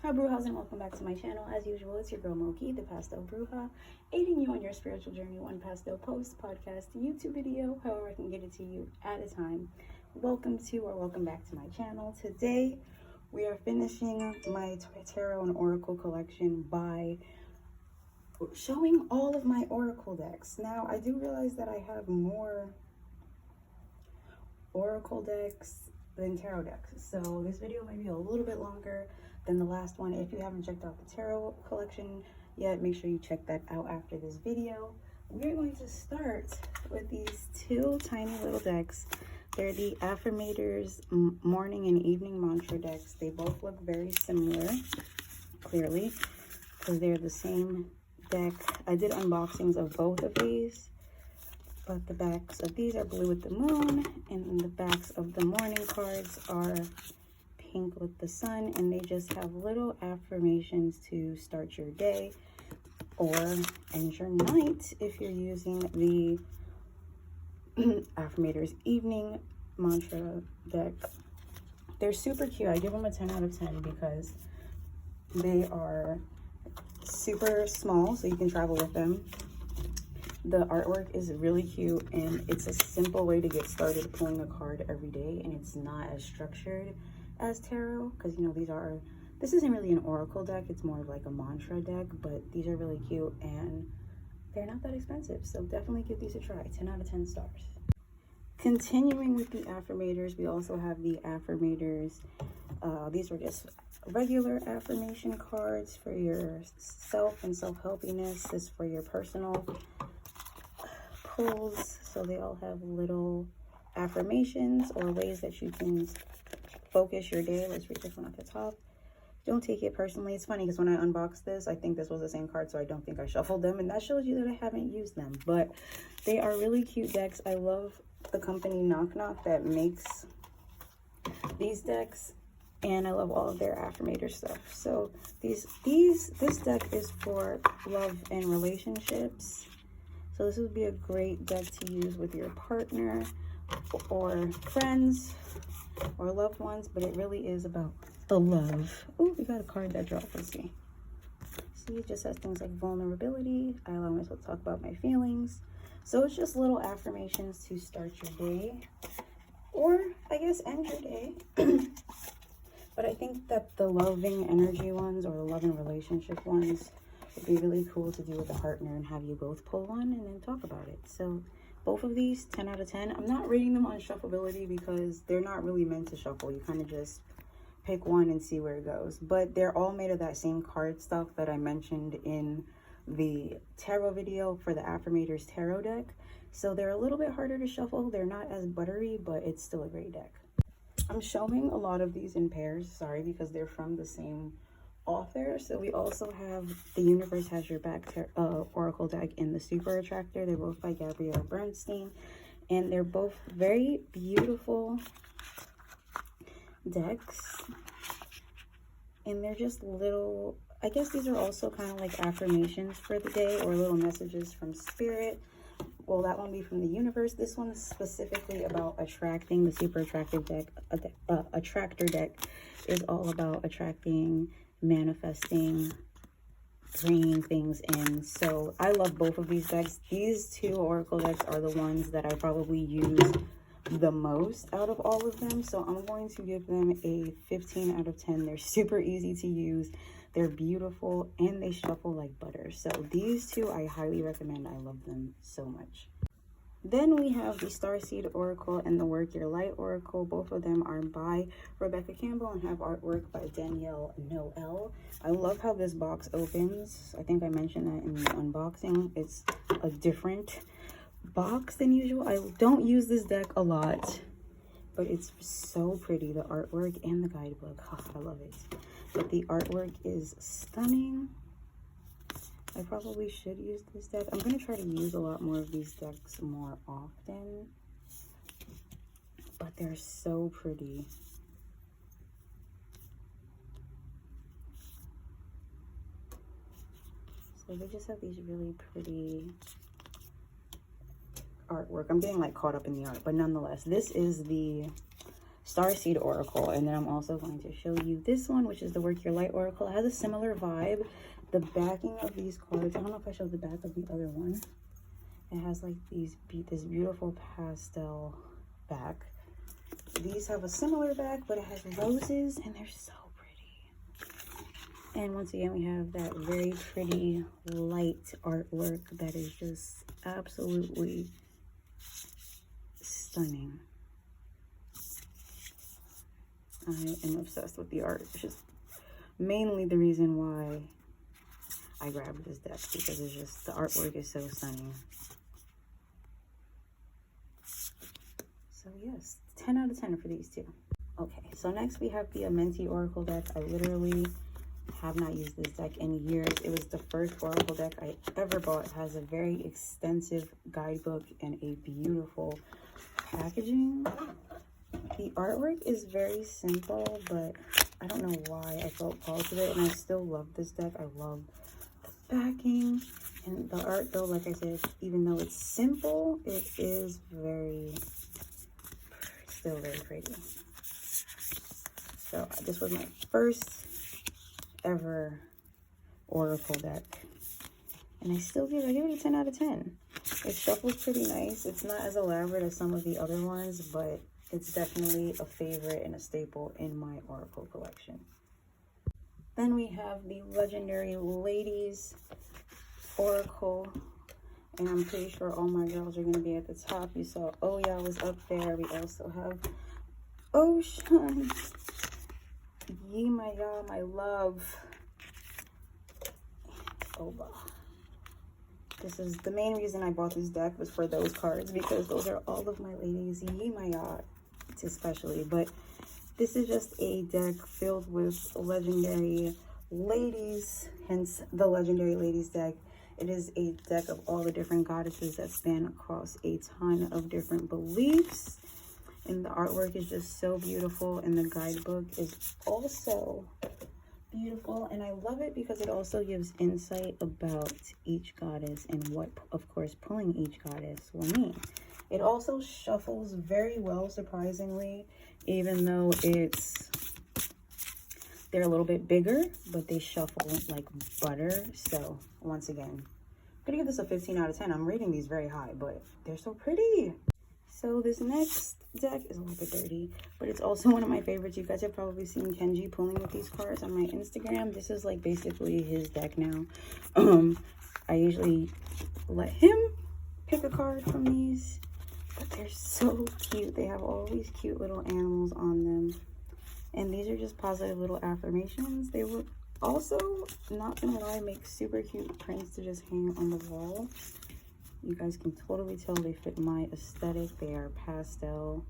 Hi Brujas, and welcome back to my channel. As usual, it's your girl Moki, the Pastel Bruja, aiding you on your spiritual journey one pastel post, podcast, YouTube video, however I can get it to you at a time. Welcome back to my channel. Today we are finishing my tarot and oracle collection by showing all of my oracle decks. Now I do realize that I have more oracle decks than tarot decks, so this video might be a little bit longer than the last one. If you haven't checked out the tarot collection yet, make sure you check that out after this video. We're going to start with these two tiny little decks. They're the Affirmators morning and evening mantra decks. They both look very similar, clearly, because they're the same deck. I did unboxings of both of these, but the backs of these are blue with the moon, and the backs of the morning cards are pink with the sun, and they just have little affirmations to start your day or end your night if you're using the Affirmators evening mantra deck. They're super cute. I give them a 10 out of 10 because they are super small, so you can travel with them. The artwork is really cute, and it's a simple way to get started pulling a card every day, and it's not as structured as tarot, because you know this isn't really an oracle deck, it's more of like a mantra deck, but these are really cute and they're not that expensive, so definitely give these a try. 10 out of 10 stars. Continuing with the Affirmators, we also have the Affirmators. These were just regular affirmation cards for your self and self-helpiness. This is for your personal pulls, so they all have little affirmations or ways that you can focus your day. Let's read this one at the top. Don't take it personally. It's funny because when I unboxed this, I think this was the same card, so I don't think I shuffled them, and that shows you that I haven't used them. But they are really cute decks. I love the company Knock Knock that makes these decks, and I love all of their Affirmator stuff. So this deck is for love and relationships. So this would be a great deck to use with your partner or friends or loved ones, but it really is about the love. Oh, we got a card that dropped. Let's see. See, it just says things like vulnerability. I allow myself to talk about my feelings. So it's just little affirmations to start your day, or I guess end your day. But I think that the loving energy ones or the love and relationship ones would be really cool to do with a partner and have you both pull one and then talk about it. So both of these, 10 out of 10. I'm not rating them on shuffleability because they're not really meant to shuffle. You kind of just pick one and see where it goes. But they're all made of that same cardstock that I mentioned in the tarot video for the Affirmators tarot deck. So they're a little bit harder to shuffle. They're not as buttery, but it's still a great deck. I'm showing a lot of these in pairs, sorry, because they're from the same author. So we also have The Universe Has Your Back oracle deck in the Super Attractor. They're both by Gabrielle Bernstein, and they're both very beautiful decks, and they're just little, I guess these are also kind of like affirmations for the day or little messages from spirit. Well, that one be from the universe. This one's specifically about attracting. The Super Attractive deck, Attractor deck, is all about attracting, manifesting, bringing things in. So I love both of these decks. These two oracle decks are the ones that I probably use the most out of all of them, so I'm going to give them a 15 out of 10. They're super easy to use, they're beautiful, and they shuffle like butter. So these two I highly recommend. I love them so much. Then we have the Starseed Oracle and the Work Your Light Oracle. Both of them are by Rebecca Campbell and have artwork by Danielle Noel. I love how this box opens. I think I mentioned that in the unboxing. It's a different box than usual. I don't use this deck a lot, but it's so pretty. The artwork and the guidebook, I love it. But the artwork is stunning. I probably should use this deck. I'm going to try to use a lot more of these decks more often, but they're so pretty. So they just have these really pretty artwork. I'm getting like caught up in the art, but nonetheless, this is the Starseed Oracle. And then I'm also going to show you this one, which is the Work Your Light Oracle. It has a similar vibe. The backing of these cards, I don't know if I showed the back of the other one. It has like this beautiful pastel back. These have a similar back, but it has roses and they're so pretty. And once again, we have that very pretty light artwork that is just absolutely stunning. I am obsessed with the art, which is mainly the reason why I grabbed this deck, because it's just, the artwork is so stunning. So yes, 10 out of 10 for these two. Okay, so next we have the Amenti Oracle deck. I literally have not used this deck in years. It was the first Oracle deck I ever bought. It has a very extensive guidebook and a beautiful packaging. The artwork is very simple, but I don't know why I felt called to it, and I still love this deck. I love the backing and the art, though, like I said, even though it's simple, it is still very pretty. So this was my first ever Oracle deck, and I give it a 10 out of 10. It shuffles pretty nice. It's not as elaborate as some of the other ones, but it's definitely a favorite and a staple in my Oracle collection. Then we have the Legendary Ladies Oracle, and I'm pretty sure all my girls are going to be at the top. You saw Oya was up there. We also have Ocean, Yi Maya, my love, Oba. This is the main reason I bought this deck, was for those cards, because those are all of my ladies, Yi Maya especially. But this is just a deck filled with legendary ladies, hence the Legendary Ladies deck. It is a deck of all the different goddesses that span across a ton of different beliefs. And the artwork is just so beautiful, and the guidebook is also beautiful. And I love it because it also gives insight about each goddess and what, of course, pulling each goddess will mean. It also shuffles very well, surprisingly, even though they're a little bit bigger, but they shuffle like butter. So once again, I'm gonna give this a 15 out of 10. I'm rating these very high, but they're so pretty. So this next deck is a little bit dirty, but it's also one of my favorites. You guys have probably seen Kenji pulling with these cards on my Instagram. This is like basically his deck now. I usually let him pick a card from these, but they're so cute. They have all these cute little animals on them, and these are just positive little affirmations. They would also, not gonna lie, make super cute prints to just hang on the wall. You guys can totally tell they fit my aesthetic. They are pastel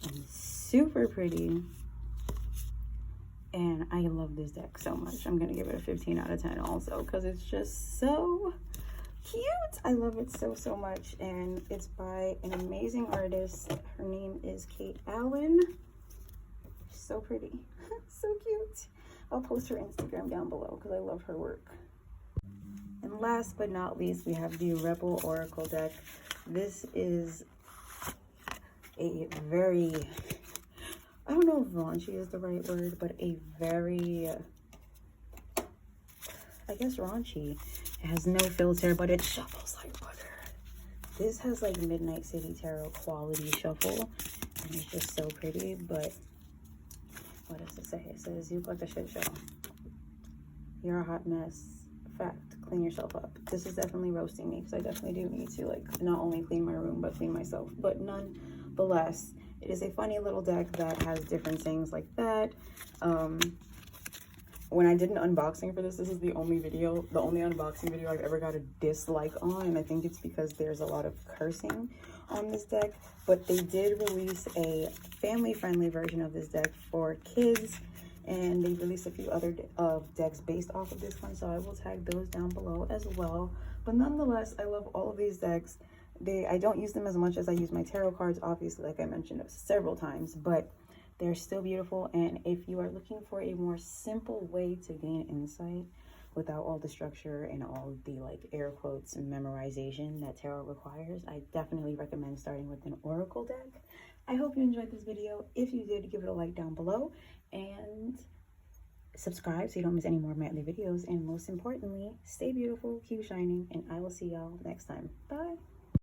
and super pretty, and I love this deck so much. I'm gonna give it a 15 out of 10 also, because it's just so cute. I love it so much, and it's by an amazing artist. Her name is Kate Allen. So pretty. So cute. I'll post her Instagram down below because I love her work. And last but not least, we have the Rebel Oracle deck. This is a very, I don't know if raunchy is the right word, but a very, I guess raunchy. It has no filter, but it shuffles like butter. This has like Midnight City Tarot quality shuffle, and it's just so pretty. But what does it say? It says, you look like a shit show. You're a hot mess. Fact, clean yourself up. This is definitely roasting me, because I definitely do need to like not only clean my room, but clean myself. But nonetheless, it is a funny little deck that has different things like that. When I did an unboxing for this is the only unboxing video I've ever got a dislike on, and I think it's because there's a lot of cursing on this deck. But they did release a family-friendly version of this deck for kids, and they released a few other decks based off of this one, so I will tag those down below as well. But nonetheless, I love all of these decks. I don't use them as much as I use my tarot cards, obviously, like I mentioned several times, but they're still beautiful. And if you are looking for a more simple way to gain insight without all the structure and all the like air quotes and memorization that tarot requires, I definitely recommend starting with an oracle deck. I hope you enjoyed this video. If you did, give it a like down below and subscribe so you don't miss any more Matley videos. And most importantly, stay beautiful, keep shining, and I will see y'all next time. Bye.